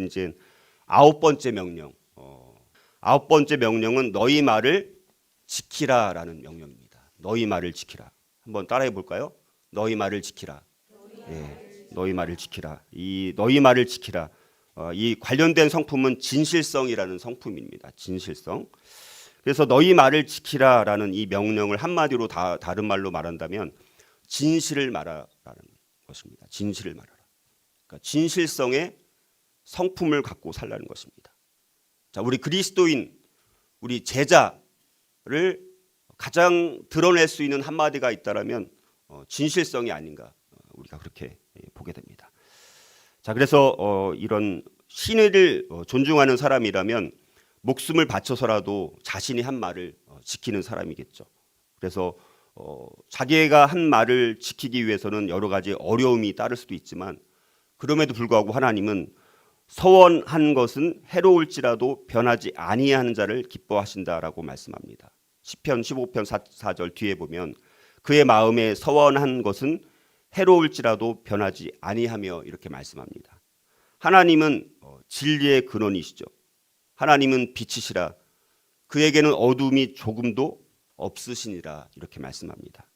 이제 아홉 번째 명령. 아홉 번째 명령은 너희 말을 지키라라는 명령입니다. 너희 말을 지키라. 한번 따라해 볼까요? 너희 말을 지키라. 예, 너희 말을 지키라. 이 너희 말을 지키라. 이 관련된 성품은 진실성이라는 성품입니다. 진실성. 그래서 너희 말을 지키라라는 이 명령을 한마디로 다른 말로 말한다면 진실을 말하라는 것입니다. 진실을 말하라. 그러니까 진실성의 성품을 갖고 살라는 것입니다. 자, 우리 그리스도인, 우리 제자를 가장 드러낼 수 있는 한마디가 있다라면 진실성이 아닌가 우리가 그렇게 보게 됩니다. 자, 그래서 이런 신의를 존중하는 사람이라면 목숨을 바쳐서라도 자신이 한 말을 지키는 사람이겠죠. 그래서 자기가 한 말을 지키기 위해서는 여러 가지 어려움이 따를 수도 있지만 그럼에도 불구하고 하나님은 서원한 것은 해로울지라도 변하지 아니하는 자를 기뻐하신다라고 말씀합니다. 시편 15편 4절 뒤에 보면 그의 마음에 서원한 것은 해로울지라도 변하지 아니하며 이렇게 말씀합니다. 하나님은 진리의 근원이시죠. 하나님은 빛이시라 그에게는 어둠이 조금도 없으시니라 이렇게 말씀합니다.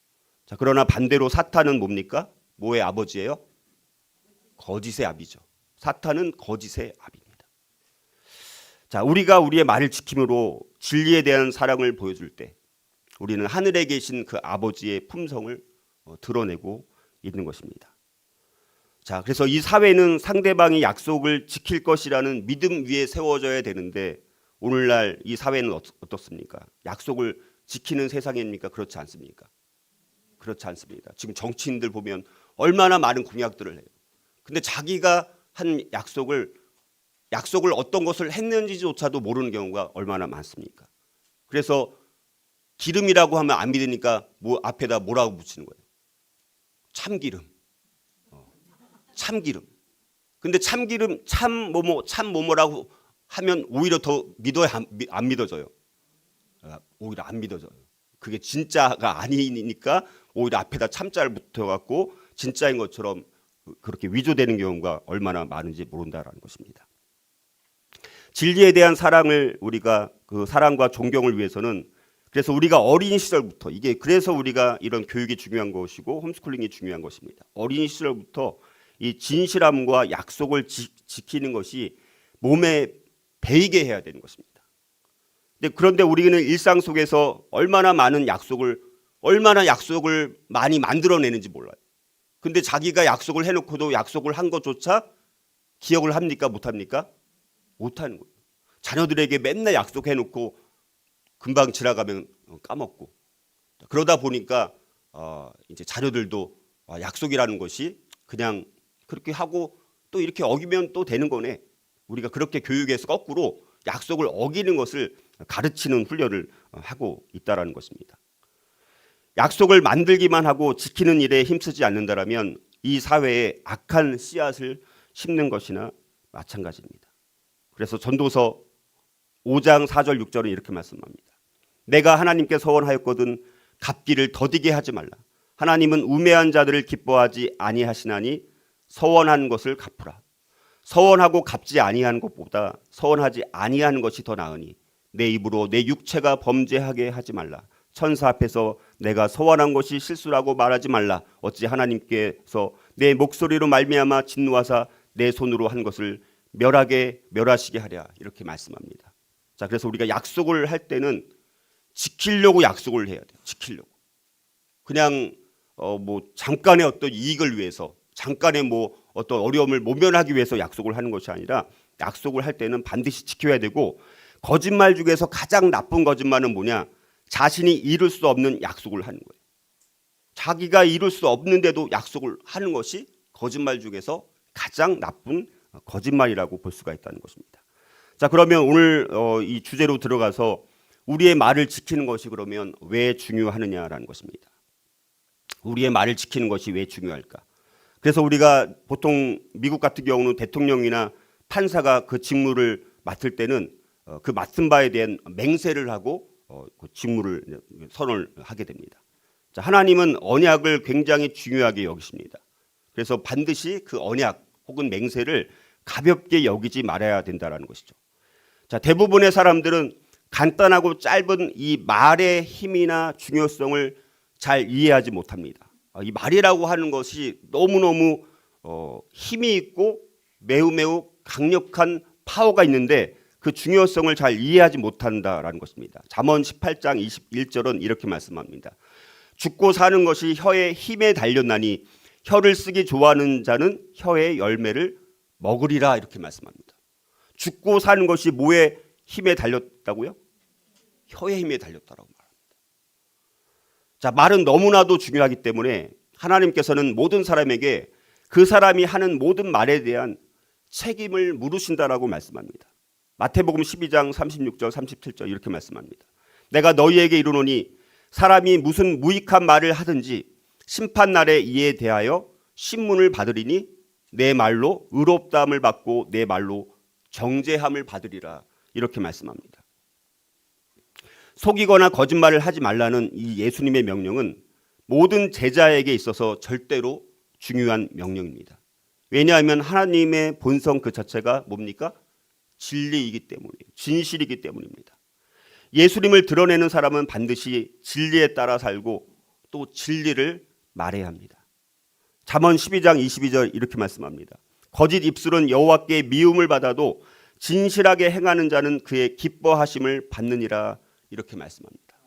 자, 그러나 반대로 사탄은 뭡니까? 뭐의 아버지예요? 거짓의 아비죠. 사탄은 거짓의 아비입니다. 자, 우리가 우리의 말을 지킴으로 진리에 대한 사랑을 보여줄 때 우리는 하늘에 계신 그 아버지의 품성을 드러내고 있는 것입니다. 자, 그래서 이 사회는 상대방이 약속을 지킬 것이라는 믿음 위에 세워져야 되는데 오늘날 이 사회는 어떻습니까? 약속을 지키는 세상입니까? 그렇지 않습니까? 그렇지 않습니다. 지금 정치인들 보면 얼마나 많은 공약들을 해요. 근데 자기가 한 약속을 어떤 것을 했는지조차도 모르는 경우가 얼마나 많습니까? 그래서 기름이라고 하면 안 믿으니까 뭐 앞에다 뭐라고 붙이는 거예요? 참기름. 참기름. 근데 참기름 참뭐뭐라고 하면 오히려 더 믿어야 안 믿어져요. 오히려 안 믿어져요. 그게 진짜가 아니니까 오히려 앞에다 참자를 붙여갖고 진짜인 것처럼 그렇게 위조되는 경우가 얼마나 많은지 모른다라는 것입니다. 진리에 대한 사랑을 우리가 그 사랑과 존경을 위해서는 그래서 우리가 어린 시절부터 그래서 우리가 이런 교육이 중요한 것이고 홈스쿨링이 중요한 것입니다. 어린 시절부터 이 진실함과 약속을 지키는 것이 몸에 배이게 해야 되는 것입니다. 그런데 우리는 일상 속에서 얼마나 약속을 많이 만들어내는지 몰라요. 근데 자기가 약속을 해놓고도 약속을 한 것조차 기억을 합니까? 못합니까? 못하는 거예요. 자녀들에게 맨날 약속해놓고 금방 지나가면 까먹고 그러다 보니까 이제 자녀들도 약속이라는 것이 그냥 그렇게 하고 또 이렇게 어기면 또 되는 거네. 우리가 그렇게 교육에서 거꾸로 약속을 어기는 것을 가르치는 훈련을 하고 있다라는 것입니다. 약속을 만들기만 하고 지키는 일에 힘쓰지 않는다라면 이 사회에 악한 씨앗을 심는 것이나 마찬가지입니다. 그래서 전도서 5장 4절 6절은 이렇게 말씀합니다. 내가 하나님께 서원하였거든 갚기를 더디게 하지 말라. 하나님은 우매한 자들을 기뻐하지 아니하시나니 서원한 것을 갚으라. 서원하고 갚지 아니하는 것보다 서원하지 아니하는 것이 더 나으니 내 입으로 내 육체가 범죄하게 하지 말라. 천사 앞에서 내가 서원한 것이 실수라고 말하지 말라. 어찌 하나님께서 내 목소리로 말미암아 진노하사 내 손으로 한 것을 멸하시게 하랴. 이렇게 말씀합니다. 자, 그래서 우리가 약속을 할 때는 지키려고 약속을 해야 돼요. 지키려고. 그냥 뭐 잠깐의 어떤 이익을 위해서, 잠깐의 뭐 어떤 어려움을 모면하기 위해서 약속을 하는 것이 아니라 약속을 할 때는 반드시 지켜야 되고 거짓말 중에서 가장 나쁜 거짓말은 뭐냐? 자신이 이룰 수 없는 약속을 하는 거예요. 자기가 이룰 수 없는데도 약속을 하는 것이 거짓말 중에서 가장 나쁜 거짓말이라고 볼 수가 있다는 것입니다. 자, 그러면 오늘 이 주제로 들어가서 우리의 말을 지키는 것이 그러면 왜 중요하느냐라는 것입니다. 우리의 말을 지키는 것이 왜 중요할까? 그래서 우리가 보통 미국 같은 경우는 대통령이나 판사가 그 직무를 맡을 때는 그 맡은 바에 대한 맹세를 하고 그 직무를 선언을 하게 됩니다. 자, 하나님은 언약을 굉장히 중요하게 여기십니다. 그래서 반드시 그 언약 혹은 맹세를 가볍게 여기지 말아야 된다는 것이죠. 자, 대부분의 사람들은 간단하고 짧은 이 말의 힘이나 중요성을 잘 이해하지 못합니다. 이 말이라고 하는 것이 너무너무 힘이 있고 매우 강력한 파워가 있는데 그 중요성을 잘 이해하지 못한다라는 것입니다. 잠언 18장 21절은 이렇게 말씀합니다. 죽고 사는 것이 혀의 힘에 달렸나니 혀를 쓰기 좋아하는 자는 혀의 열매를 먹으리라 이렇게 말씀합니다. 죽고 사는 것이 뭐의 힘에 달렸다고요? 혀의 힘에 달렸다라고 말합니다. 자, 말은 너무나도 중요하기 때문에 하나님께서는 모든 사람에게 그 사람이 하는 모든 말에 대한 책임을 물으신다라고 말씀합니다. 마태복음 12장 36절 37절 이렇게 말씀합니다. 내가 너희에게 이르노니 사람이 무슨 무익한 말을 하든지 심판날에 이에 대하여 신문을 받으리니 내 말로 의롭다함을 받고 내 말로 정죄함을 받으리라 이렇게 말씀합니다. 속이거나 거짓말을 하지 말라는 이 예수님의 명령은 모든 제자에게 있어서 절대로 중요한 명령입니다. 왜냐하면 하나님의 본성 그 자체가 뭡니까? 진리이기 때문이에요. 진실이기 때문입니다. 예수님을 드러내는 사람은 반드시 진리에 따라 살고 또 진리를 말해야 합니다. 잠언 12장 22절 이렇게 말씀합니다. 거짓 입술은 여호와께 미움을 받아도 진실하게 행하는 자는 그의 기뻐하심을 받느니라 이렇게 말씀합니다.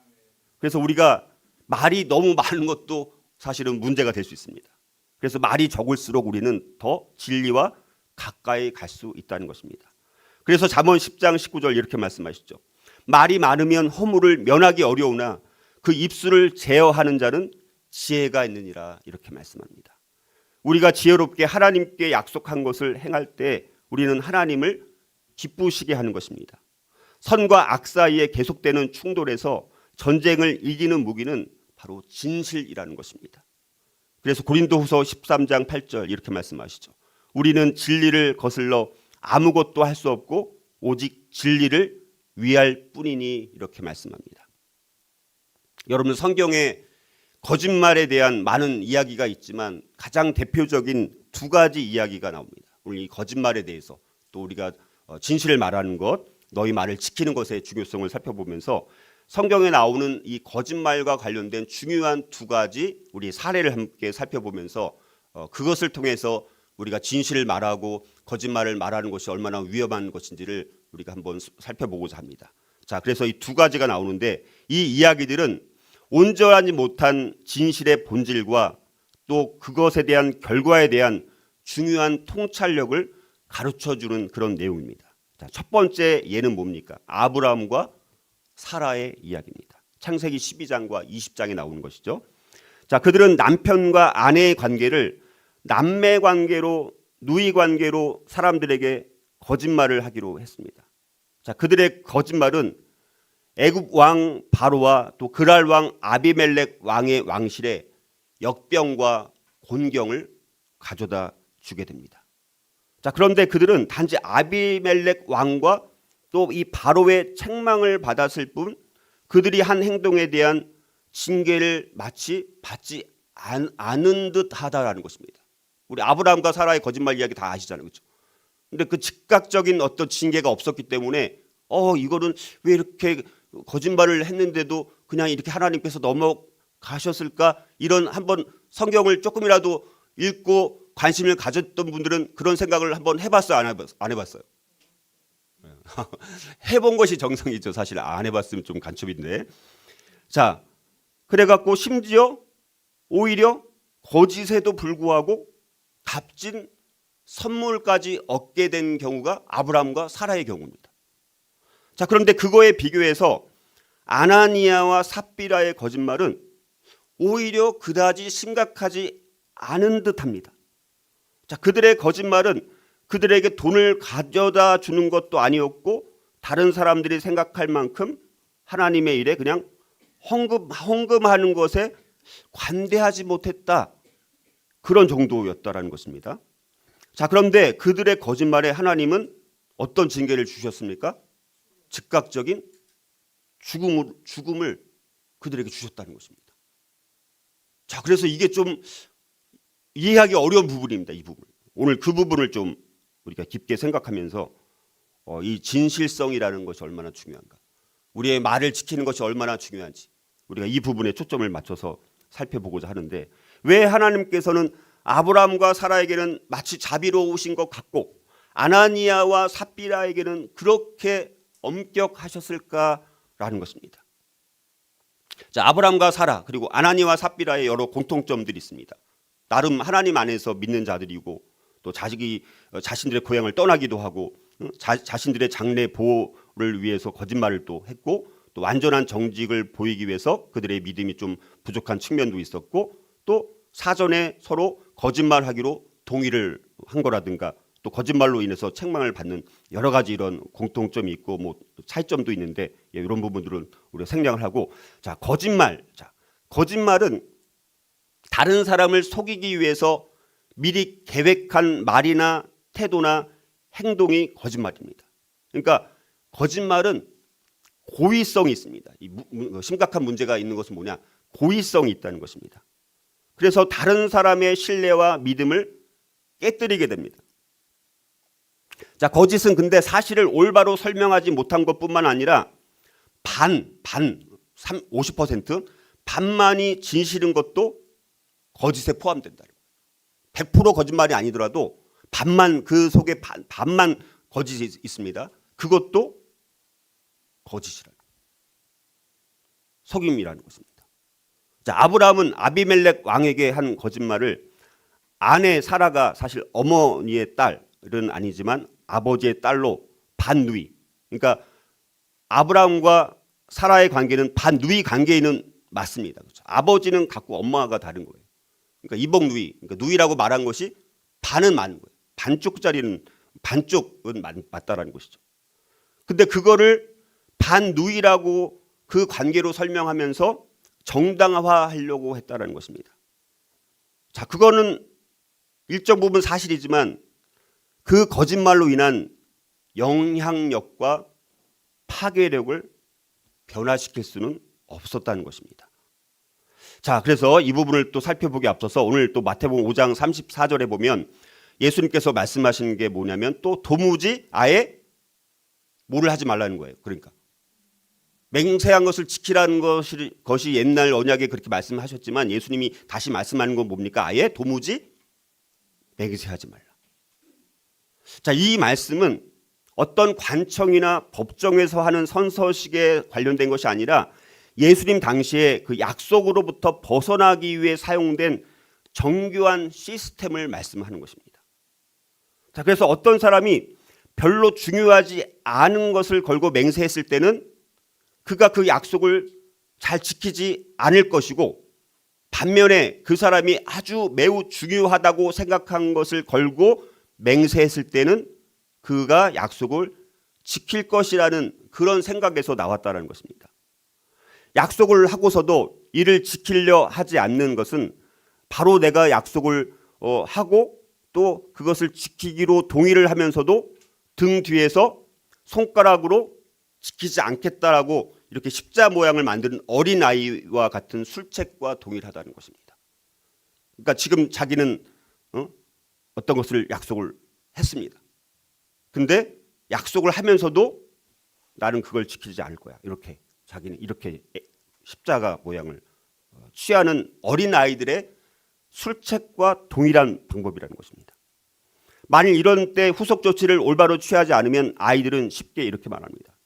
그래서 우리가 말이 너무 많은 것도 사실은 문제가 될 수 있습니다. 그래서 말이 적을수록 우리는 더 진리와 가까이 갈 수 있다는 것입니다. 그래서 잠언 10장 19절 이렇게 말씀하시죠. 말이 많으면 허물을 면하기 어려우나 그 입술을 제어하는 자는 지혜가 있느니라 이렇게 말씀합니다. 우리가 지혜롭게 하나님께 약속한 것을 행할 때 우리는 하나님을 기쁘시게 하는 것입니다. 선과 악 사이에 계속되는 충돌에서 전쟁을 이기는 무기는 바로 진실이라는 것입니다. 그래서 고린도후서 13장 8절 이렇게 말씀하시죠. 우리는 진리를 거슬러 아무것도 할 수 없고 오직 진리를 위할 뿐이니 이렇게 말씀합니다. 여러분 성경에 거짓말에 대한 많은 이야기가 있지만 가장 대표적인 두 가지 이야기가 나옵니다. 오늘 이 거짓말에 대해서 또 우리가 진실을 말하는 것, 너희 말을 지키는 것의 중요성을 살펴보면서 성경에 나오는 이 거짓말과 관련된 중요한 두 가지 우리 사례를 함께 살펴보면서 그것을 통해서 우리가 진실을 말하고 거짓말을 말하는 것이 얼마나 위험한 것인지를 우리가 한번 살펴보고자 합니다. 자, 그래서 이 두 가지가 나오는데 이 이야기들은 온전하지 못한 진실의 본질과 또 그것에 대한 결과에 대한 중요한 통찰력을 가르쳐주는 그런 내용입니다. 자, 첫 번째 예는 뭡니까? 아브라함과 사라의 이야기입니다. 창세기 12장과 20장에 나오는 것이죠. 자, 그들은 남편과 아내의 관계를 남매 관계로, 누이 관계로 사람들에게 거짓말을 하기로 했습니다. 자, 그들의 거짓말은 애굽 왕 바로와 또 그랄 왕 아비멜렉 왕의 왕실에 역병과 곤경을 가져다 주게 됩니다. 자, 그런데 그들은 단지 아비멜렉 왕과 또 이 바로의 책망을 받았을 뿐 그들이 한 행동에 대한 징계를 마치 받지 않은 듯 하다라는 것입니다. 우리 아브라함과 사라의 거짓말 이야기 다 아시잖아요. 그렇죠? 근데 그 즉각적인 어떤 징계가 없었기 때문에 이거는 왜 이렇게 거짓말을 했는데도 그냥 이렇게 하나님께서 넘어가셨을까? 이런 한번 성경을 조금이라도 읽고 관심을 가졌던 분들은 그런 생각을 한번 해봤어요? 안 해봤어요? 해본 것이 정상이죠. 사실 안 해봤으면 좀 간첩인데. 자, 그래갖고 심지어 오히려 거짓에도 불구하고 값진 선물까지 얻게 된 경우가 아브라함과 사라의 경우입니다. 자, 그런데 그거에 비교해서 아나니아와 삽비라의 거짓말은 오히려 그다지 심각하지 않은 듯합니다. 자, 그들의 거짓말은 그들에게 돈을 가져다 주는 것도 아니었고 다른 사람들이 생각할 만큼 하나님의 일에 그냥 헌금하는 것에 관대하지 못했다. 그런 정도였다라는 것입니다. 자, 그런데 그들의 거짓말에 하나님은 어떤 징계를 주셨습니까? 즉각적인 죽음을 그들에게 주셨다는 것입니다. 자, 그래서 이게 좀 이해하기 어려운 부분입니다. 이 부분. 오늘 그 부분을 좀 우리가 깊게 생각하면서 이 진실성이라는 것이 얼마나 중요한가, 우리의 말을 지키는 것이 얼마나 중요한지 우리가 이 부분에 초점을 맞춰서 살펴보고자 하는데, 왜 하나님께서는 아브라함과 사라에게는 마치 자비로우신 것 같고 아나니아와 삽비라에게는 그렇게 엄격하셨을까라는 것입니다. 자, 아브라함과 사라 그리고 아나니아와 삽비라의 여러 공통점들이 있습니다. 나름 하나님 안에서 믿는 자들이고 또 자신들의 고향을 떠나기도 하고 자신들의 장래 보호를 위해서 거짓말을 또 했고, 또 완전한 정직을 보이기 위해서 그들의 믿음이 좀 부족한 측면도 있었고, 또 사전에 서로 거짓말하기로 동의를 한 거라든가 또 거짓말로 인해서 책망을 받는 여러 가지 이런 공통점이 있고 뭐 차이점도 있는데, 이런 부분들은 우리가 생략을 하고, 거짓말은 다른 사람을 속이기 위해서 미리 계획한 말이나 태도나 행동이 거짓말입니다. 그러니까 거짓말은 고의성이 있습니다. 심각한 문제가 있는 것은 뭐냐? 고의성이 있다는 것입니다. 그래서 다른 사람의 신뢰와 믿음을 깨뜨리게 됩니다. 자, 거짓은 근데 사실을 올바로 설명하지 못한 것뿐만 아니라 50% 반만이 진실인 것도 거짓에 포함된다. 100% 거짓말이 아니더라도 반만, 그 속에 반만 거짓이 있습니다. 그것도 거짓이라는, 속임이라는 것입니다. 자, 아브라함은 아비멜렉 왕에게 한 거짓말을 아내 사라가 사실 어머니의 딸은 아니지만 아버지의 딸로 반누이, 그러니까 아브라함과 사라의 관계는 반누이 관계에는 맞습니다. 그렇죠? 아버지는 같고 엄마가 다른 거예요. 그러니까 이복누이, 그러니까 누이라고 말한 것이 반은 맞는 거예요. 반쪽은 맞다라는 것이죠. 근데 그거를 반누이라고 그 관계로 설명하면서 정당화하려고 했다라는 것입니다. 자, 그거는 일정 부분 사실이지만 그 거짓말로 인한 영향력과 파괴력을 변화시킬 수는 없었다는 것입니다. 자, 그래서 이 부분을 또 살펴보기 앞서서 오늘 또 마태복음 5장 34절에 보면 예수님께서 말씀하신 게 뭐냐면, 또 도무지 아예 뭐를 하지 말라는 거예요. 그러니까 맹세한 것을 지키라는 것이 옛날 언약에 그렇게 말씀하셨지만, 예수님이 다시 말씀하는 건 뭡니까? 아예 도무지 맹세하지 말라. 자, 이 말씀은 어떤 관청이나 법정에서 하는 선서식에 관련된 것이 아니라 예수님 당시에 그 약속으로부터 벗어나기 위해 사용된 정교한 시스템을 말씀하는 것입니다. 자, 그래서 어떤 사람이 별로 중요하지 않은 것을 걸고 맹세했을 때는 그가 그 약속을 잘 지키지 않을 것이고, 반면에 그 사람이 아주 매우 중요하다고 생각한 것을 걸고 맹세했을 때는 그가 약속을 지킬 것이라는 그런 생각에서 나왔다는 것입니다. 약속을 하고서도 이를 지키려 하지 않는 것은 바로 내가 약속을 하고 또 그것을 지키기로 동의를 하면서도 등 뒤에서 손가락으로 지키지 않겠다라고 이렇게 십자 모양을 만드는 어린아이와 같은 술책과 동일하다는 것입니다. 그러니까 지금 자기는 어떤 것을 약속을 했습니다. 근데 약속을 하면서도 나는 그걸 지키지 않을 거야. 이렇게 자기는 이렇게 십자가 모양을 취하는 어린아이들의 술책과 동일한 방법이라는 것입니다. 만일 이런 때 후속 조치를 올바로 취하지 않으면 아이들은 쉽게 이렇게 말합니다.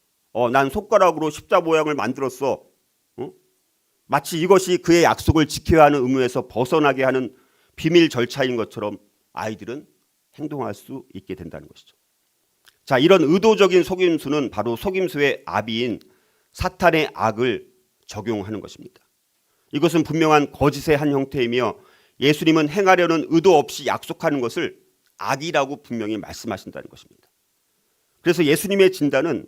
난 손가락으로 십자 모양을 만들었어. 마치 이것이 그의 약속을 지켜야 하는 의무에서 벗어나게 하는 비밀 절차인 것처럼 아이들은 행동할 수 있게 된다는 것이죠. 자, 이런 의도적인 속임수는 바로 속임수의 아비인 사탄의 악을 적용하는 것입니다. 이것은 분명한 거짓의 한 형태이며 예수님은 행하려는 의도 없이 약속하는 것을 악이라고 분명히 말씀하신다는 것입니다. 그래서 예수님의 진단은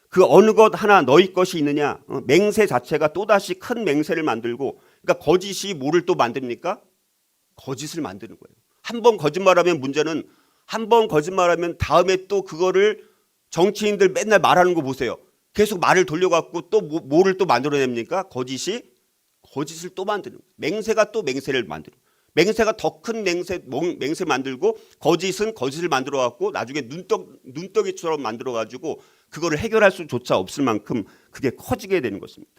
그 어느 것 하나 너희 것이 있느냐, 맹세 자체가 또다시 큰 맹세를 만들고, 그러니까 거짓이 뭐를 또 만듭니까? 거짓을 만드는 거예요. 한 번 거짓말하면 문제는, 한 번 거짓말하면 다음에 또 그거를 정치인들 맨날 말하는 거 보세요. 계속 말을 돌려갖고 또 뭐를 또 만들어냅니까? 거짓을 또 만드는 거예요. 맹세가 또 맹세를 만드는 거예요. 맹세가 더 큰 맹세 만들고 거짓은 거짓을 만들어 갖고 나중에 눈덩이처럼 만들어 가지고 그거를 해결할 수조차 없을 만큼 그게 커지게 되는 것입니다.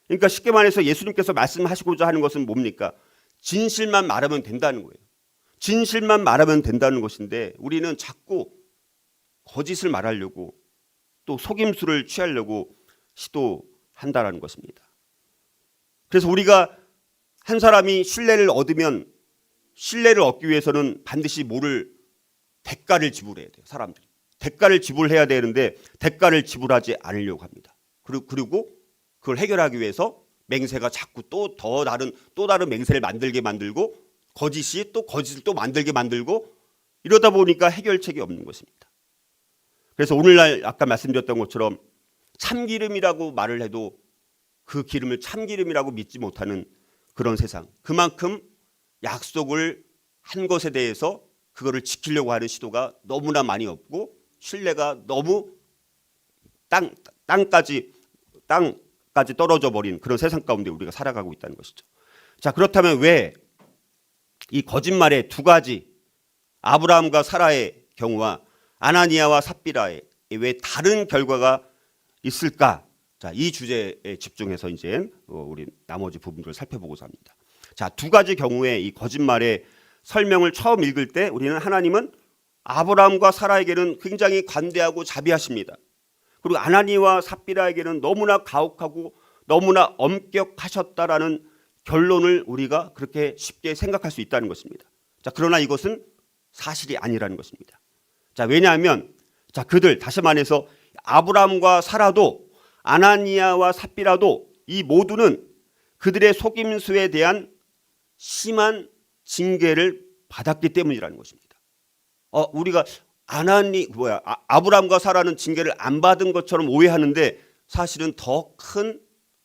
그러니까 쉽게 말해서 예수님께서 말씀하시고자 하는 것은 뭡니까? 진실만 말하면 된다는 거예요. 진실만 말하면 된다는 것인데 우리는 자꾸 거짓을 말하려고 또 속임수를 취하려고 시도한다라는 것입니다. 그래서 우리가 한 사람이 신뢰를 얻으면 신뢰를 얻기 위해서는 반드시 뭐를 대가를 지불해야 돼요. 사람들이. 대가를 지불해야 되는데 대가를 지불하지 않으려고 합니다. 그리고 그걸 해결하기 위해서 맹세가 자꾸 또 다른 맹세를 만들게 만들고 거짓이 또 거짓을 또 만들게 만들고 이러다 보니까 해결책이 없는 것입니다. 그래서 오늘날 아까 말씀드렸던 것처럼 참기름이라고 말을 해도 그 기름을 참기름이라고 믿지 못하는 그런 세상. 그만큼 약속을 한 것에 대해서 그거를 지키려고 하는 시도가 너무나 많이 없고 신뢰가 너무 땅까지 떨어져 버린 그런 세상 가운데 우리가 살아가고 있다는 것이죠. 자, 그렇다면 왜 이 거짓말의 두 가지 아브라함과 사라의 경우와 아나니아와 삽비라의 왜 다른 결과가 있을까? 자, 이 주제에 집중해서 이제 우리 나머지 부분들을 살펴보고자 합니다. 자, 두 가지 경우에 이 거짓말의 설명을 처음 읽을 때 우리는 하나님은 아브라함과 사라에게는 굉장히 관대하고 자비하십니다. 그리고 아나니아와 삽비라에게는 너무나 가혹하고 너무나 엄격하셨다라는 결론을 우리가 그렇게 쉽게 생각할 수 있다는 것입니다. 자, 그러나 이것은 사실이 아니라는 것입니다. 자, 왜냐하면 자, 그들 다시 말해서 아브라함과 사라도 아나니아와 삽비라도 이 모두는 그들의 속임수에 대한 심한 징계를 받았기 때문이라는 것입니다. 우리가 아브라함과 사라는 징계를 안 받은 것처럼 오해하는데 사실은 더 큰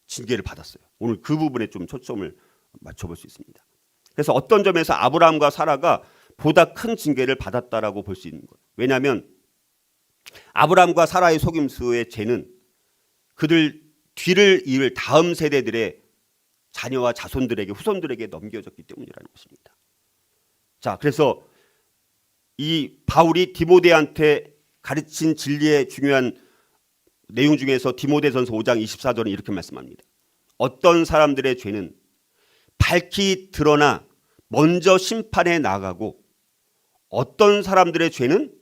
징계를 받았어요. 오늘 그 부분에 좀 초점을 맞춰볼 수 있습니다. 그래서 어떤 점에서 아브라함과 사라가 보다 큰 징계를 받았다라고 볼 수 있는 거예요. 왜냐하면 아브라함과 사라의 속임수의 죄는 그들 뒤를 이을 다음 세대들의 자녀와 자손들에게 후손들에게 넘겨졌기 때문이라는 것입니다. 자, 그래서 이 바울이 디모데한테 가르친 진리의 중요한 내용 중에서 디모데전서 5장 24절은 이렇게 말씀합니다. 어떤 사람들의 죄는 밝히 드러나 먼저 심판에 나가고 어떤 사람들의 죄는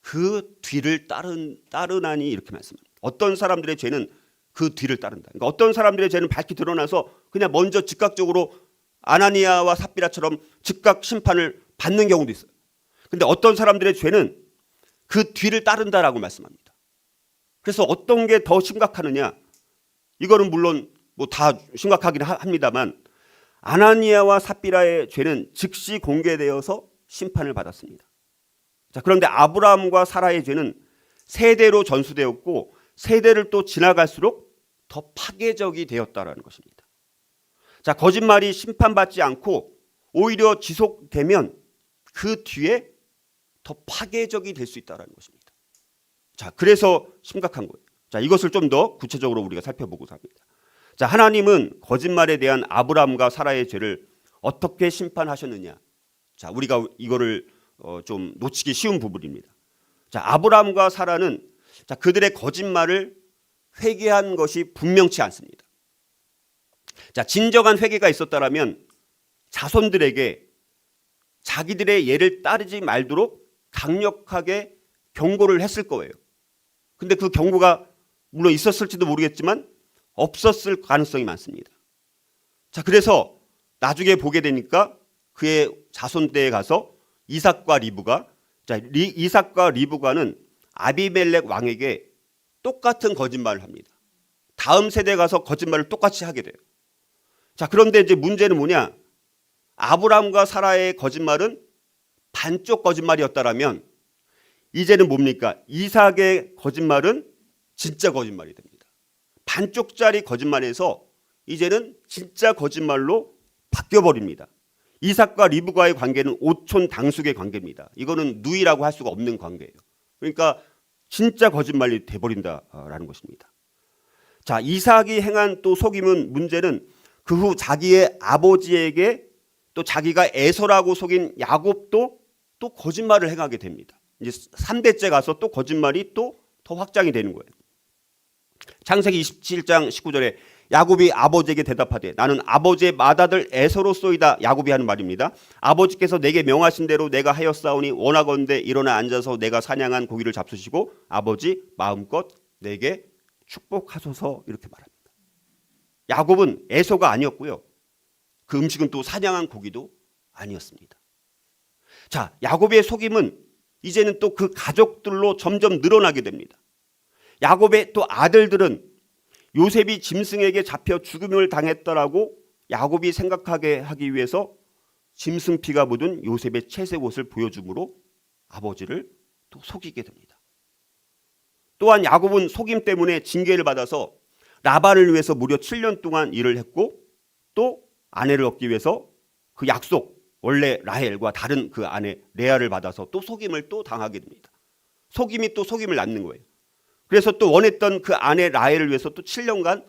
그 뒤를 따르나니 이렇게 말씀합니다. 어떤 사람들의 죄는 그 뒤를 따른다. 그러니까 어떤 사람들의 죄는 밝히 드러나서 그냥 먼저 즉각적으로 아나니아와 삽비라처럼 즉각 심판을 받는 경우도 있어요. 근데 어떤 사람들의 죄는 그 뒤를 따른다라고 말씀합니다. 그래서 어떤 게 더 심각하느냐? 이거는 물론 뭐 다 심각하긴 합니다만 아나니아와 삽비라의 죄는 즉시 공개되어서 심판을 받았습니다. 자, 그런데 아브라함과 사라의 죄는 세대로 전수되었고 세대를 또 지나갈수록 더 파괴적이 되었다라는 것입니다. 자, 거짓말이 심판받지 않고 오히려 지속되면 그 뒤에 더 파괴적이 될 수 있다는 것입니다. 자, 그래서 심각한 거예요. 자, 이것을 좀 더 구체적으로 우리가 살펴보고자 합니다. 자, 하나님은 거짓말에 대한 아브라함과 사라의 죄를 어떻게 심판하셨느냐? 자, 우리가 이거를 좀 놓치기 쉬운 부분입니다. 자, 아브라함과 사라는 자, 그들의 거짓말을 회개한 것이 분명치 않습니다. 자, 진정한 회개가 있었다라면 자손들에게 자기들의 예를 따르지 말도록 강력하게 경고를 했을 거예요. 근데 그 경고가 물론 있었을지도 모르겠지만 없었을 가능성이 많습니다. 자, 그래서 나중에 보게 되니까 그의 자손 때에 가서 이삭과 리브가는 아비멜렉 왕에게 똑같은 거짓말을 합니다. 다음 세대에 가서 거짓말을 똑같이 하게 돼요. 자, 그런데 이제 문제는 뭐냐? 아브라함과 사라의 거짓말은 반쪽 거짓말이었다라면 이제는 뭡니까? 이삭의 거짓말은 진짜 거짓말이 됩니다. 반쪽짜리 거짓말에서 이제는 진짜 거짓말로 바뀌어버립니다. 이삭과 리브가의 관계는 오촌 당숙의 관계입니다. 이거는 누이라고 할 수가 없는 관계예요. 그러니까 진짜 거짓말이 돼버린다라는 것입니다. 자, 이삭이 행한 또 속임은 문제는 그 후 자기의 아버지에게 또 자기가 에서라고 속인 야곱도 또 거짓말을 행하게 됩니다. 이제 3대째 가서 또 거짓말이 또 더 확장이 되는 거예요. 창세기 27장 19절에 야곱이 아버지에게 대답하되 나는 아버지의 맏아들 에서로소이다. 야곱이 하는 말입니다. 아버지께서 내게 명하신 대로 내가 하였사오니 원하건대 일어나 앉아서 내가 사냥한 고기를 잡수시고 아버지 마음껏 내게 축복하소서. 이렇게 말합니다. 야곱은 에서가 아니었고요. 그 음식은 또 사냥한 고기도 아니었습니다. 자, 야곱의 속임은 이제는 또 그 가족들로 점점 늘어나게 됩니다. 야곱의 또 아들들은 요셉이 짐승에게 잡혀 죽음을 당했다라고 야곱이 생각하게 하기 위해서 짐승 피가 묻은 요셉의 채색 옷을 보여줌으로 아버지를 또 속이게 됩니다. 또한 야곱은 속임 때문에 징계를 받아서 라반을 위해서 무려 7년 동안 일을 했고 또 아내를 얻기 위해서 그 약속, 원래 라헬과 다른 그 아내 레아를 받아서 또 속임을 또 당하게 됩니다. 속임이 또 속임을 낳는 거예요. 그래서 또 원했던 그 아내 라헬을 위해서 또 7년간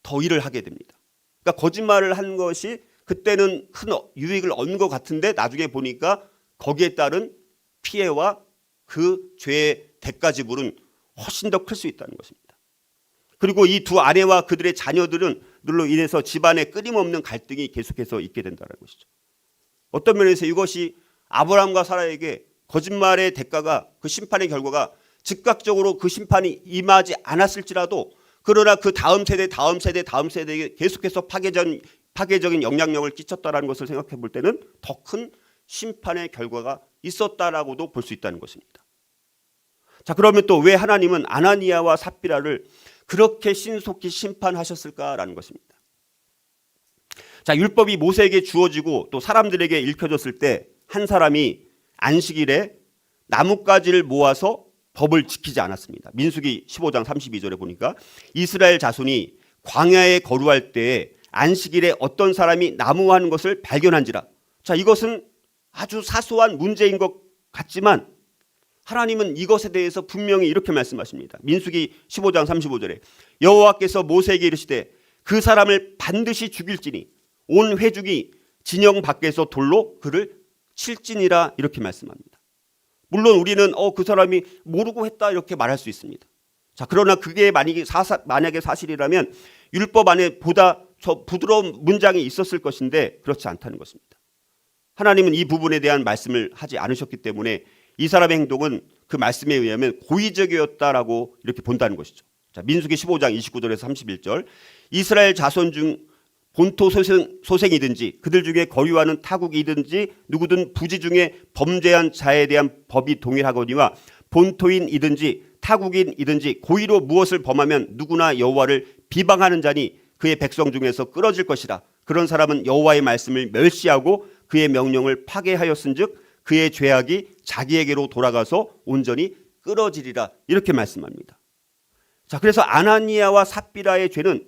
더 일을 하게 됩니다. 그러니까 거짓말을 한 것이 그때는 큰 유익을 얻은 것 같은데 나중에 보니까 거기에 따른 피해와 그 죄의 대가 지불은 훨씬 더 클 수 있다는 것입니다. 그리고 이 두 아내와 그들의 자녀들은 늘로 인해서 집안에 끊임없는 갈등이 계속해서 있게 된다는 것이죠. 어떤 면에서 이것이 아브라함과 사라에게 거짓말의 대가가 그 심판의 결과가 즉각적으로 그 심판이 임하지 않았을지라도 그러나 그 다음 세대에 계속해서 파괴적인 영향력을 끼쳤다는 것을 생각해 볼 때는 더 큰 심판의 결과가 있었다라고도 볼 수 있다는 것입니다. 자, 그러면 또 왜 하나님은 아나니아와 삽비라를 그렇게 신속히 심판하셨을까라는 것입니다. 자, 율법이 모세에게 주어지고 또 사람들에게 읽혀졌을 때 한 사람이 안식일에 나뭇가지를 모아서 법을 지키지 않았습니다. 민수기 15장 32절에 보니까 이스라엘 자손이 광야에 거류할 때에 안식일에 어떤 사람이 나무하는 것을 발견한지라. 자, 이것은 아주 사소한 문제인 것 같지만 하나님은 이것에 대해서 분명히 이렇게 말씀하십니다. 민수기 15장 35절에 여호와께서 모세에게 이르시되 그 사람을 반드시 죽일지니 온 회중이 진영 밖에서 돌로 그를 칠지니라. 이렇게 말씀합니다. 물론 우리는 그 사람이 모르고 했다 이렇게 말할 수 있습니다. 자, 그러나 그게 만약에 사실이라면 율법 안에 보다 더 부드러운 문장이 있었을 것인데 그렇지 않다는 것입니다. 하나님은 이 부분에 대한 말씀을 하지 않으셨기 때문에 이 사람의 행동은 그 말씀에 의하면 고의적이었다라고 이렇게 본다는 것이죠. 자, 민수기 15장 29절에서 31절 이스라엘 자손 중 본토 소생이든지 그들 중에 거류하는 타국이든지 누구든 부지 중에 범죄한 자에 대한 법이 동일하거니와 본토인이든지 타국인이든지 고의로 무엇을 범하면 누구나 여호와를 비방하는 자니 그의 백성 중에서 끊어질 것이라. 그런 사람은 여호와의 말씀을 멸시하고 그의 명령을 파괴하였은즉 그의 죄악이 자기에게로 돌아가서 온전히 끊어지리라. 이렇게 말씀합니다. 자, 그래서 아나니아와 삽비라의 죄는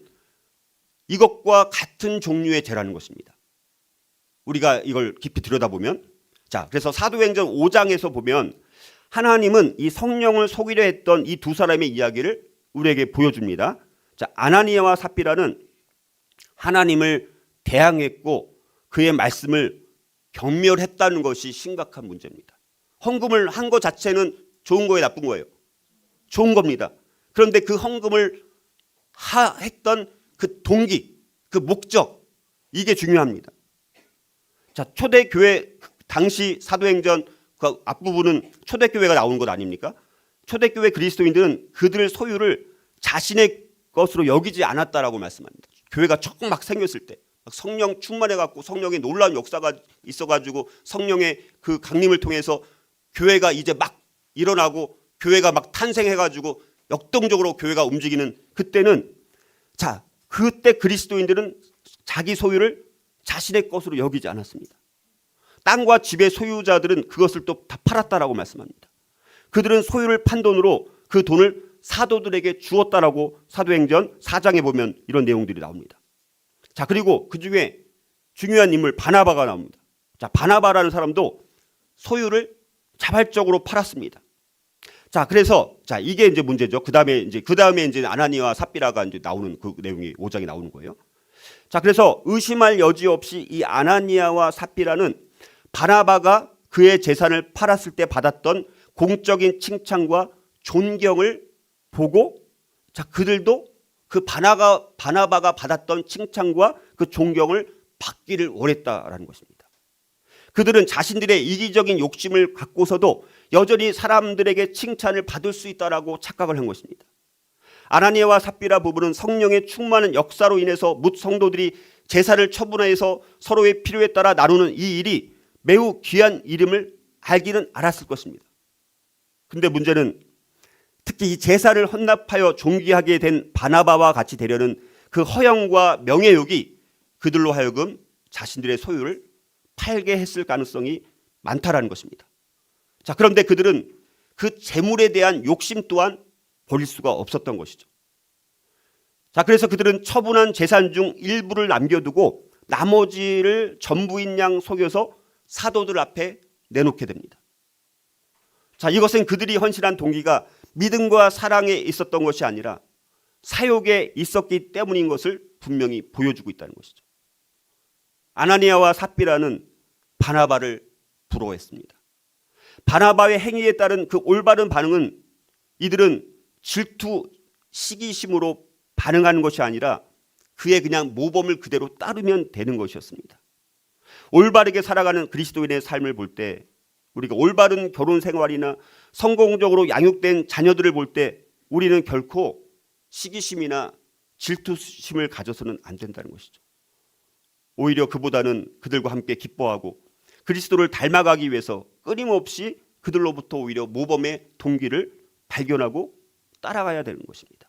이것과 같은 종류의 죄라는 것입니다. 우리가 이걸 깊이 들여다보면, 자, 그래서 사도행전 5장에서 보면 하나님은 이 성령을 속이려 했던 이 두 사람의 이야기를 우리에게 보여줍니다. 자, 아나니아와 삽비라는 하나님을 대항했고 그의 말씀을 경멸했다는 것이 심각한 문제입니다. 헌금을 한 것 자체는 좋은 거예요, 나쁜 거예요? 좋은 겁니다. 그런데 그 헌금을 했던 그 동기, 그 목적, 이게 중요합니다. 자, 초대교회 당시 사도행전 그 앞부분은 초대교회가 나오는 것 아닙니까? 초대교회 그리스도인들은 그들 소유를 자신의 것으로 여기지 않았다라고 말씀합니다. 교회가 처음 막 생겼을 때 성령 충만해갖고 성령의 놀라운 역사가 있어가지고 성령의 그 강림을 통해서 교회가 이제 막 일어나고 교회가 막 탄생해가지고 역동적으로 교회가 움직이는 그때는, 자, 그때 그리스도인들은 자기 소유를 자신의 것으로 여기지 않았습니다. 땅과 집의 소유자들은 그것을 또 다 팔았다라고 말씀합니다. 그들은 소유를 판 돈으로 그 돈을 사도들에게 주었다라고 사도행전 4장에 보면 이런 내용들이 나옵니다. 자, 그리고 그 중에 중요한 인물 바나바가 나옵니다. 자, 바나바라는 사람도 소유를 자발적으로 팔았습니다. 자, 그래서 자, 이게 이제 문제죠. 그다음에 이제 아나니아와 삽비라가 이제 나오는 그 내용이 5장에 나오는 거예요. 자, 그래서 의심할 여지 없이 이 아나니아와 삽비라는 바나바가 그의 재산을 팔았을 때 받았던 공적인 칭찬과 존경을 보고, 자, 그들도 그 바나바가 받았던 칭찬과 그 존경을 받기를 원했다라는 것입니다. 그들은 자신들의 이기적인 욕심을 갖고서도 여전히 사람들에게 칭찬을 받을 수 있다라고 착각을 한 것입니다. 아나니아와 삽비라 부부는 성령의 충만한 역사로 인해서 뭇 성도들이 재산을 처분해서 서로의 필요에 따라 나누는 이 일이 매우 귀한 일임을 알기는 알았을 것입니다. 근데 문제는 특히 이 재산을 헌납하여 존귀하게 된 바나바와 같이 되려는 그 허영과 명예욕이 그들로 하여금 자신들의 소유를 팔게 했을 가능성이 많다라는 것입니다. 자, 그런데 그들은 그 재물에 대한 욕심 또한 버릴 수가 없었던 것이죠. 자, 그래서 그들은 처분한 재산 중 일부를 남겨두고 나머지를 전부인 양 속여서 사도들 앞에 내놓게 됩니다. 자, 이것은 그들이 헌신한 동기가 믿음과 사랑에 있었던 것이 아니라 사욕에 있었기 때문인 것을 분명히 보여주고 있다는 것이죠. 아나니아와 삽비라는 바나바를 부러워했습니다. 바나바의 행위에 따른 그 올바른 반응은 이들은 질투, 시기심으로 반응하는 것이 아니라 그의 그냥 모범을 그대로 따르면 되는 것이었습니다. 올바르게 살아가는 그리스도인의 삶을 볼 때, 우리가 올바른 결혼 생활이나 성공적으로 양육된 자녀들을 볼 때 우리는 결코 시기심이나 질투심을 가져서는 안 된다는 것이죠. 오히려 그보다는 그들과 함께 기뻐하고 그리스도를 닮아가기 위해서 끊임없이 그들로부터 오히려 모범의 동기를 발견하고 따라가야 되는 것입니다.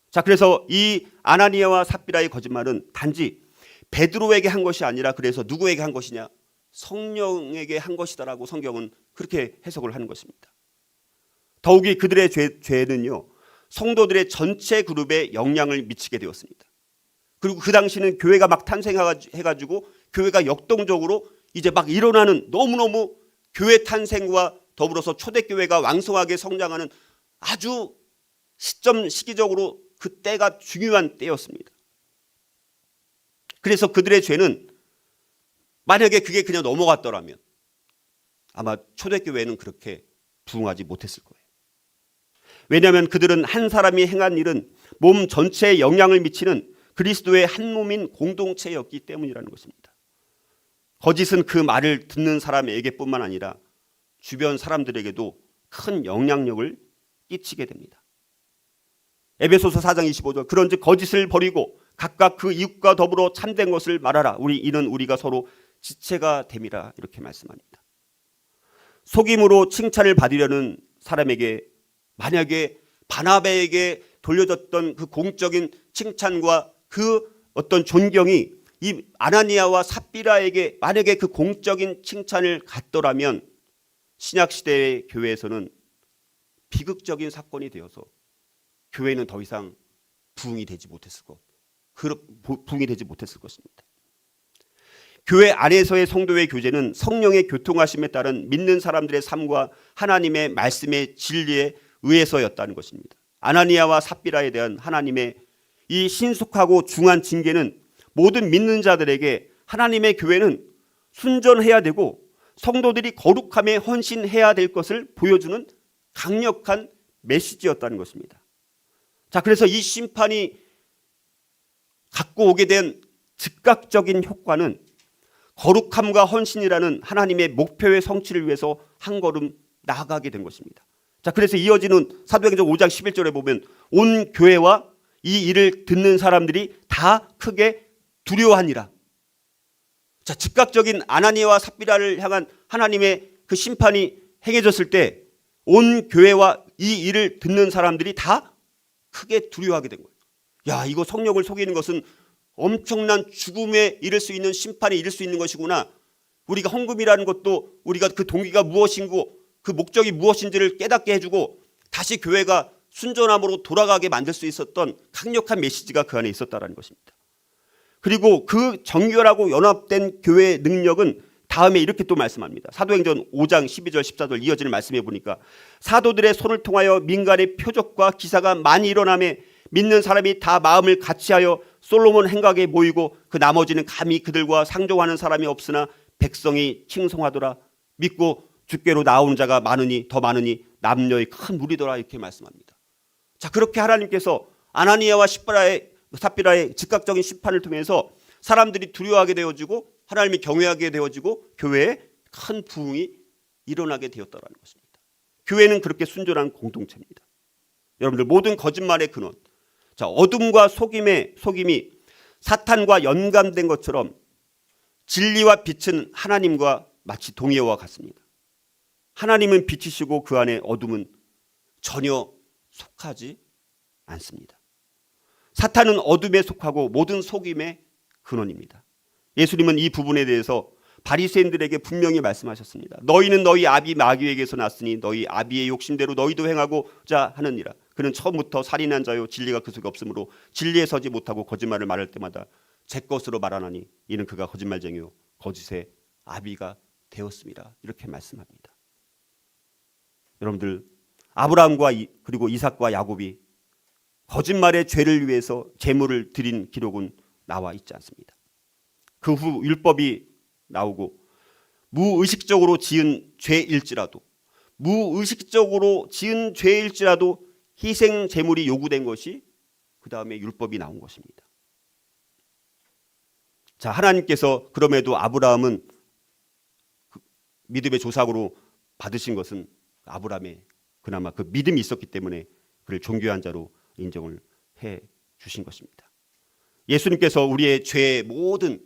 자, 그래서 이 아나니아와 삽비라의 거짓말은 단지 베드로에게 한 것이 아니라 그래서 누구에게 한 것이냐? 성령에게 한 것이다라고 성경은 그렇게 해석을 하는 것입니다. 더욱이 그들의 죄는요, 성도들의 전체 그룹에 영향을 미치게 되었습니다. 그리고 그 당시는 교회가 막 탄생해가지고 교회가 역동적으로 이제 막 일어나는, 너무너무 교회 탄생과 더불어서 초대교회가 왕성하게 성장하는 아주 시기적으로 그 때가 중요한 때였습니다. 그래서 그들의 죄는 만약에 그게 그냥 넘어갔더라면 아마 초대교회는 그렇게 부흥하지 못했을 거예요. 왜냐하면 그들은 한 사람이 행한 일은 몸 전체에 영향을 미치는 그리스도의 한 몸인 공동체였기 때문이라는 것입니다. 거짓은 그 말을 듣는 사람에게뿐만 아니라 주변 사람들에게도 큰 영향력을 끼치게 됩니다. 에베소서 4장 25절, 그런즉 거짓을 버리고 각각 그 이웃과 더불어 참된 것을 말하라. 이는 우리가 서로 지체가 됨이라. 이렇게 말씀합니다. 속임으로 칭찬을 받으려는 사람에게 만약에 바나바에게 돌려졌던 그 공적인 칭찬과 그 어떤 존경이 이 아나니아와 삽비라에게 만약에 그 공적인 칭찬을 갖더라면 신약시대의 교회에서는 비극적인 사건이 되어서 교회는 더 이상 부흥이 되지 못했을 것입니다. 교회 안에서의 성도의 교제는 성령의 교통하심에 따른 믿는 사람들의 삶과 하나님의 말씀의 진리에 의해서였다는 것입니다. 아나니아와 삽비라에 대한 하나님의 이 신속하고 중한 징계는 모든 믿는 자들에게 하나님의 교회는 순전해야 되고 성도들이 거룩함에 헌신해야 될 것을 보여주는 강력한 메시지였다는 것입니다. 자, 그래서 이 심판이 갖고 오게 된 즉각적인 효과는 거룩함과 헌신이라는 하나님의 목표의 성취를 위해서 한 걸음 나아가게 된 것입니다. 자, 그래서 이어지는 사도행전 5장 11절에 보면 온 교회와 이 일을 듣는 사람들이 다 크게 두려워하니라. 자, 즉각적인 아나니아와 삽비라를 향한 하나님의 그 심판이 행해졌을 때 온 교회와 이 일을 듣는 사람들이 다 크게 두려워하게 된 거예요. 야, 이거 성령을 속이는 것은 엄청난 죽음에 이를 수 있는, 심판에 이를 수 있는 것이구나. 우리가 헌금이라는 것도 우리가 그 동기가 무엇인고 그 목적이 무엇인지를 깨닫게 해주고 다시 교회가 순전함으로 돌아가게 만들 수 있었던 강력한 메시지가 그 안에 있었다는 것입니다. 그리고 그 정결하고 연합된 교회의 능력은 다음에 이렇게 또 말씀합니다. 사도행전 5장 12절 14절 이어지는 말씀해 보니까 사도들의 손을 통하여 민간의 표적과 기사가 많이 일어나며 믿는 사람이 다 마음을 같이하여 솔로몬 행각에 모이고 그 나머지는 감히 그들과 상종하는 사람이 없으나 백성이 칭송하더라. 믿고 주께로 나온 자가 많으니 더 많으니 남녀의 큰 무리더라. 이렇게 말씀합니다. 자, 그렇게 하나님께서 아나니아와 삽비라의 즉각적인 심판을 통해서 사람들이 두려워하게 되어지고 하나님이 경외하게 되어지고 교회에 큰 부흥이 일어나게 되었다는 것입니다. 교회는 그렇게 순전한 공동체입니다. 여러분들, 모든 거짓말의 근원, 자, 어둠과 속임이 사탄과 연관된 것처럼 진리와 빛은 하나님과 마치 동의어와 같습니다. 하나님은 빛이시고 그 안에 어둠은 전혀 속하지 않습니다. 사탄은 어둠에 속하고 모든 속임의 근원입니다. 예수님은 이 부분에 대해서 바리새인들에게 분명히 말씀하셨습니다. 너희는 너희 아비 마귀에게서 났으니 너희 아비의 욕심대로 너희도 행하고자 하느니라. 그는 처음부터 살인한 자요 진리가 그 속에 없으므로 진리에 서지 못하고 거짓말을 말할 때마다 제 것으로 말하나니 이는 그가 거짓말쟁이요 거짓의 아비가 되었습니다. 이렇게 말씀합니다. 여러분들, 아브라함과 그리고 이삭과 야곱이 거짓말의 죄를 위해서 제물을 드린 기록은 나와 있지 않습니다. 그 후 율법이 나오고 무의식적으로 지은 죄일지라도 희생 제물이 요구된 것이 그 다음에 율법이 나온 것입니다. 자, 하나님께서 그럼에도 아브라함은 믿음의 조상으로 받으신 것은 아브라함의 그나마 그 믿음이 있었기 때문에 그를 존귀한 자로 인정을 해 주신 것입니다. 예수님께서 우리의 죄의 모든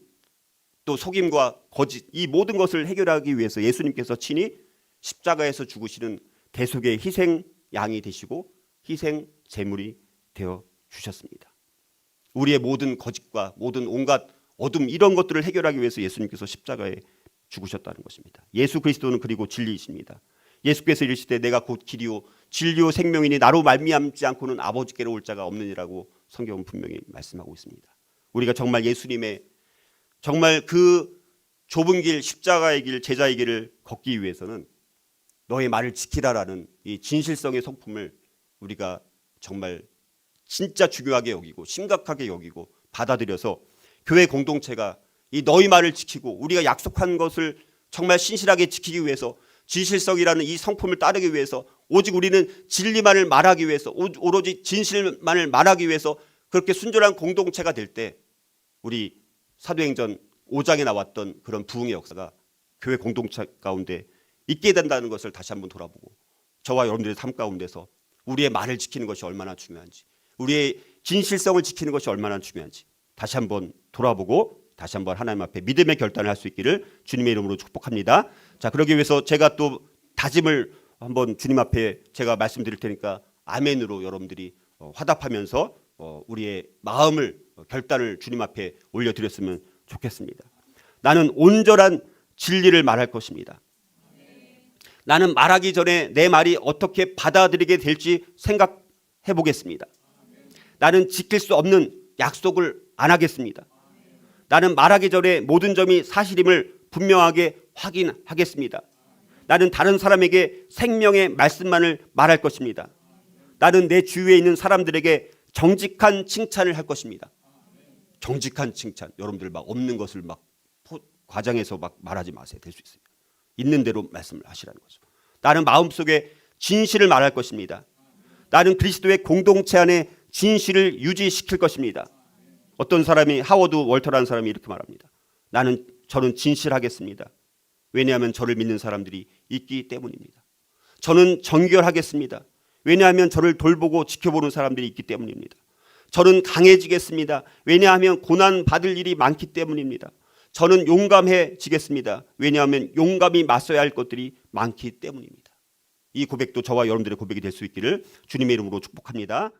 또 속임과 거짓 이 모든 것을 해결하기 위해서 예수님께서 친히 십자가에서 죽으시는 대속의 희생 양이 되시고 희생 제물이 되어 주셨습니다. 우리의 모든 거짓과 모든 온갖 어둠 이런 것들을 해결하기 위해서 예수님께서 십자가에 죽으셨다는 것입니다. 예수 그리스도는 그리고 진리이십니다. 예수께서 이르시되 내가 곧 길이요 진리요 생명이니 나로 말미암지 않고는 아버지께로 올 자가 없느니라고 성경은 분명히 말씀하고 있습니다. 우리가 정말 예수님의 정말 그 좁은 길 십자가의 길 제자의 길을 걷기 위해서는 너의 말을 지키라라는 이 진실성의 성품을 우리가 정말 진짜 중요하게 여기고 심각하게 여기고 받아들여서 교회 공동체가 이 너희 말을 지키고 우리가 약속한 것을 정말 신실하게 지키기 위해서 진실성이라는 이 성품을 따르기 위해서 오직 우리는 진리만을 말하기 위해서 오로지 진실만을 말하기 위해서 그렇게 순전한 공동체가 될 때 우리 사도행전 5장에 나왔던 그런 부흥의 역사가 교회 공동체 가운데 있게 된다는 것을 다시 한번 돌아보고 저와 여러분들의 삶 가운데서 우리의 말을 지키는 것이 얼마나 중요한지 우리의 진실성을 지키는 것이 얼마나 중요한지 다시 한번 돌아보고 다시 한번 하나님 앞에 믿음의 결단을 할 수 있기를 주님의 이름으로 축복합니다. 자, 그러기 위해서 제가 또 다짐을 한번 주님 앞에 제가 말씀드릴 테니까 아멘으로 여러분들이 화답하면서 우리의 마음을 결단을 주님 앞에 올려드렸으면 좋겠습니다. 나는 온전한 진리를 말할 것입니다. 나는 말하기 전에 내 말이 어떻게 받아들이게 될지 생각해 보겠습니다. 나는 지킬 수 없는 약속을 안 하겠습니다. 나는 말하기 전에 모든 점이 사실임을 분명하게 확인하겠습니다. 나는 다른 사람에게 생명의 말씀만을 말할 것입니다. 나는 내 주위에 있는 사람들에게 정직한 칭찬을 할 것입니다. 정직한 칭찬. 여러분들 막 없는 것을 막 과장해서 막 말하지 마세요. 될 수 있어요. 있는 대로 말씀을 하시라는 거죠. 나는 마음속에 진실을 말할 것입니다. 나는 그리스도의 공동체 안에 진실을 유지시킬 것입니다. 어떤 사람이 하워드 월터라는 사람이 이렇게 말합니다. 저는 진실하겠습니다. 왜냐하면 저를 믿는 사람들이 있기 때문입니다. 저는 정결하겠습니다. 왜냐하면 저를 돌보고 지켜보는 사람들이 있기 때문입니다. 저는 강해지겠습니다. 왜냐하면 고난 받을 일이 많기 때문입니다. 저는 용감해지겠습니다. 왜냐하면 용감히 맞서야 할 것들이 많기 때문입니다. 이 고백도 저와 여러분들의 고백이 될 수 있기를 주님의 이름으로 축복합니다.